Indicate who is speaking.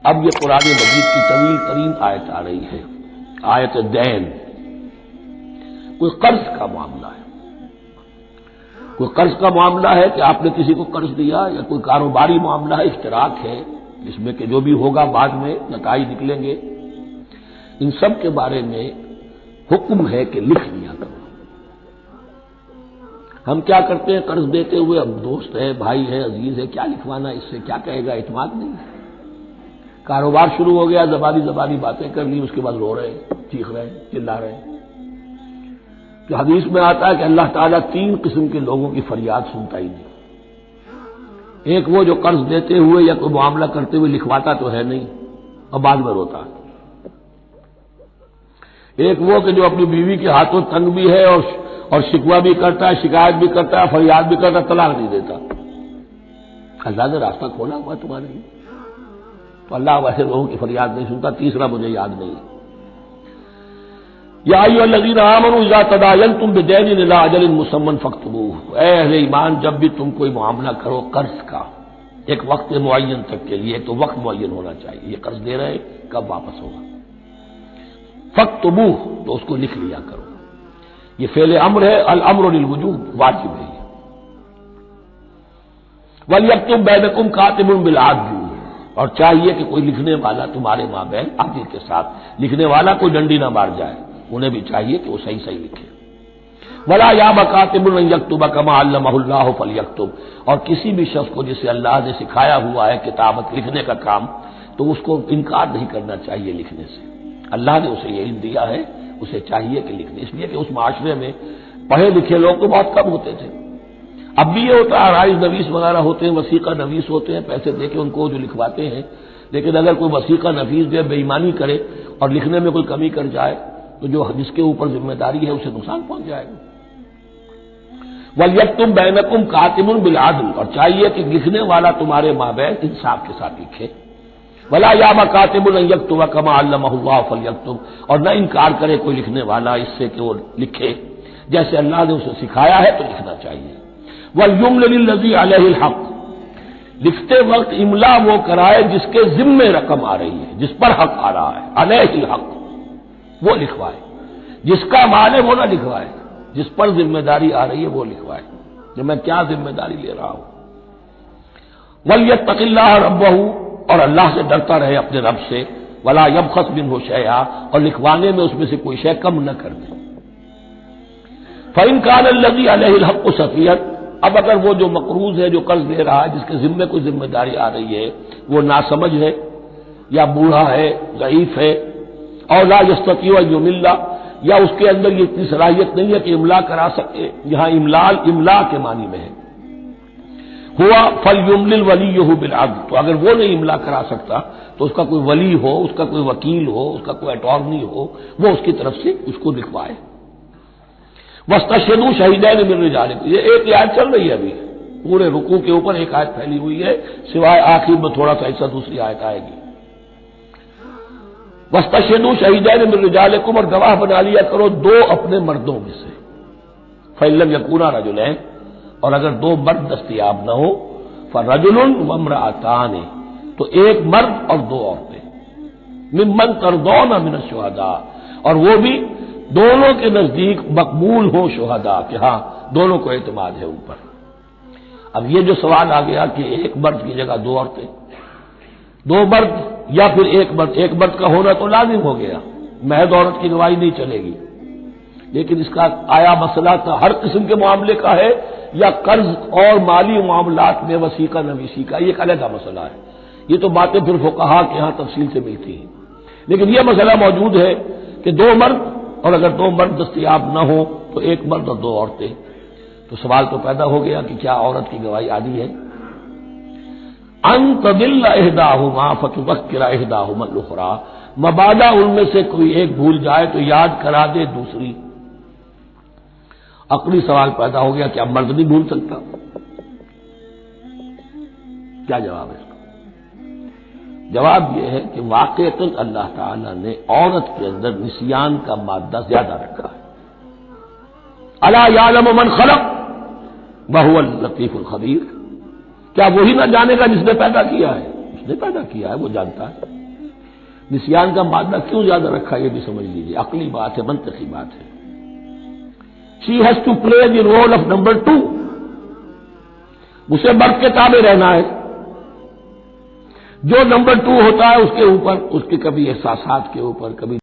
Speaker 1: अब ये कुरान मजीद की तवील तरीन आयत आ रही है, आयत दैन। कोई कर्ज का मामला है, कोई कर्ज का मामला है कि आपने किसी को कर्ज दिया, या कोई कारोबारी मामला है, इश्तराक है जिसमें कि जो भी होगा बाद में नताइज निकलेंगे। इन सब के बारे में हुक्म है कि लिख लिया करो। हम क्या करते हैं कर्ज देते हुए, अब दोस्त है, भाई है, अजीज है, क्या लिखवाना, इससे क्या कहेगा, इत्मीनान नहीं है। कारोबार शुरू हो गया, जबानी जबानी बातें कर ली, उसके बाद रो रहे हैं, चीख रहे हैं, चिल्ला रहे हैं। तो हदीस में आता है कि अल्लाह ताला 3 किस्म के लोगों की फरियाद सुनता ही नहीं। एक वो जो कर्ज देते हुए या कोई मामला करते हुए लिखवाता तो है नहीं और बाद में रोता है। एक वो कि जो अपनी बीवी के हाथों तंग भी है और शिकवा भी करता है, शिकायत भी करता है, फरियाद भी करता है, तलाक नहीं देता। अल्लाह ने रास्ता खोला हुआ तुम्हारे लिए, तो अल्लाह वैसे लोगों की फरियाद नहीं सुनता। तीसरा मुझे याद नहीं है, या अय्युहल्लज़ीना आमनू इज़ा तदायनतुम बिदैनिन इला अजलिन मुसम्मन फक्तबूहु। ऐ अहले ईमान, जब भी तुम कोई मामला करो कर्ज का, एक वक्त मुअय्यन तक के लिए, तो वक्त मुअय्यन होना चाहिए। ये कर्ज दे रहे हैं, कब वापस होगा, फक्तबूह, तो उसको लिख लिया करो। ये फेल अम्र है, अल अम्रु लिल वुजूब, वाजिब है। वल यक्तुब बैनकुम कातिबुन बिल अदल, और चाहिए कि कोई लिखने वाला तुम्हारे माबैन आदिल के साथ, लिखने वाला कोई डंडी ना मार जाए, उन्हें भी चाहिए कि वो सही सही लिखे। वला याब कातिबुन अन यक्तुब कमा अल्लमहुल्लाहु फलयक्तुब, और किसी भी शख्स को जिसे अल्लाह ने सिखाया हुआ है किताबत लिखने का काम, तो उसको इनकार नहीं करना चाहिए लिखने से। अल्लाह ने उसे ये इल्म दिया है, उसे चाहिए कि लिखने, इसलिए कि उस माशरे में पढ़े लिखे लोग तो बहुत कम होते थे। अब भी ये होता है, राइज नवीस वगैरह होते हैं, वसीका नवीस होते हैं, पैसे देके उनको जो लिखवाते हैं। लेकिन अगर कोई वसीका नवीस दे, बेईमानी करे और लिखने में कोई कमी कर जाए, तो जो जिसके ऊपर जिम्मेदारी है उसे नुकसान पहुंच जाएगा। वल यक्तुब बैनकुम कातिबुन बिल अदल, और चाहिए कि लिखने वाला तुम्हारे माबैन इंसाफ के साथ लिखे। वला याब कातिबुन अन यक्तुब कमा अल्लमहुल्लाहु फलयक्तुब, और न इनकार करे कोई लिखने वाला इससे कि वो लिखे जैसे अल्लाह ने उसे सिखाया है, तो लिखना चाहिए। वल युमलिल लज़ी अलैहिल हक़, लिखते वक्त इमला वो कराए जिसके जिम्मे रकम आ रही है, जिस पर हक आ रहा है, अलैहिल हक़, वो लिखवाए। जिसका माल है वो ना लिखवाए, जिस पर जिम्मेदारी आ रही है वो लिखवाए, कि मैं क्या जिम्मेदारी ले रहा हूं। वल यत्तक़िल्लाह रब्बहू, और अल्लाह से डरता रहे अपने रब से। वला यबखस मिन्हु शैआ, और लिखवाने में उसमें से कोई शय कम न कर दे। फ़इन कान अल्लज़ी अलैहिल हक़्क़ु सफ़ीहन, अब अगर वो जो मक़रूज़ है, जो कर्ज दे रहा है, जिसके जिम्मे कोई जिम्मेदारी आ रही है, वो नासमझ है या बूढ़ा है, ज़ईफ है, और ला यस्ततीउ अन युमिल्ला, या उसके अंदर ये इतनी सलाहियत नहीं है कि इमला करा सके। यहां इमला के मानी में है, हुआ फल युमलिल वलीयुहु बिल अदल, तो अगर वो नहीं इमला करा सकता तो उसका कोई वली हो, उसका कोई वकील हो, उसका कोई अटॉर्नी हो, वो उसकी तरफ से उसको लिखवाए। वस्तशहिदू शहीदैन मिन रिजालिकुम, ये एक आयत चल रही है अभी, पूरे रुकू के ऊपर एक आयत फैली हुई है, सिवाय आखिर में थोड़ा सा ऐसा दूसरी आयत आएगी। वस्तशहिदू शहीदैन मिन रिजालिकुम, और गवाह बना लिया करो 2 अपने मर्दों में से। फइल्लम यकूना रजुलैन, और अगर 2 मर्द दस्तयाब न हो, फरजुलुन वम्रअतान, तो 1 मर्द और 2 औरतें। मिम्मन तरदौना मिन शुहदा, और वो भी दोनों के नजदीक मकबूल हो शुहदा, कि हां दोनों को एतमाद है उन पर। अब ये जो सवाल आ गया कि 1 मर्द की जगह 2 औरतें, 2 मर्द या फिर 1 मर्द, 1 मर्द का होना तो लाजिम हो गया, महज औरत की गवाही नहीं चलेगी। लेकिन इसका आया मसला तो हर किस्म के मामले का है, या कर्ज और माली मामलात में वसीका नवीसी का, ये एक अलग मसला है। ये तो बातें फिर फुक़हा के यहां तफसील से मिलती हैं। लेकिन यह मसला मौजूद है कि 2 मर्द, और अगर 2 मर्द दस्तयाब न हो तो 1 मर्द और 2 औरतें। तो सवाल तो पैदा हो गया कि क्या औरत की गवाही आदि है। अन तदिल्ल इहदाहुमा फतुज़क्किर इहदाहुमा अल-उख़रा, मबादा उनमें से कोई एक भूल जाए तो याद करा दे दूसरी। अक्ली सवाल पैदा हो गया, क्या मर्द नहीं भूल सकता? क्या जवाब है इसका? जवाब यह है कि वाक़ईतन अल्लाह ताला ने औरत के अंदर निसियान का मादा ज्यादा रखा है। अला यालमु मन खलक़ व हुवल लतीफुल खबीर, क्या वही ना जानेगा जिसने पैदा किया है? उसने पैदा किया है, वो जानता है। निस्यान का मादा क्यों ज्यादा रखा ये भी समझ लीजिए, अकली बात है, मंतकी बात है। She has to play the role of number 2, उसे मर्द के ताबे रहना है। जो नंबर 2 होता है उसके ऊपर, उसके कभी एहसासात के ऊपर, कभी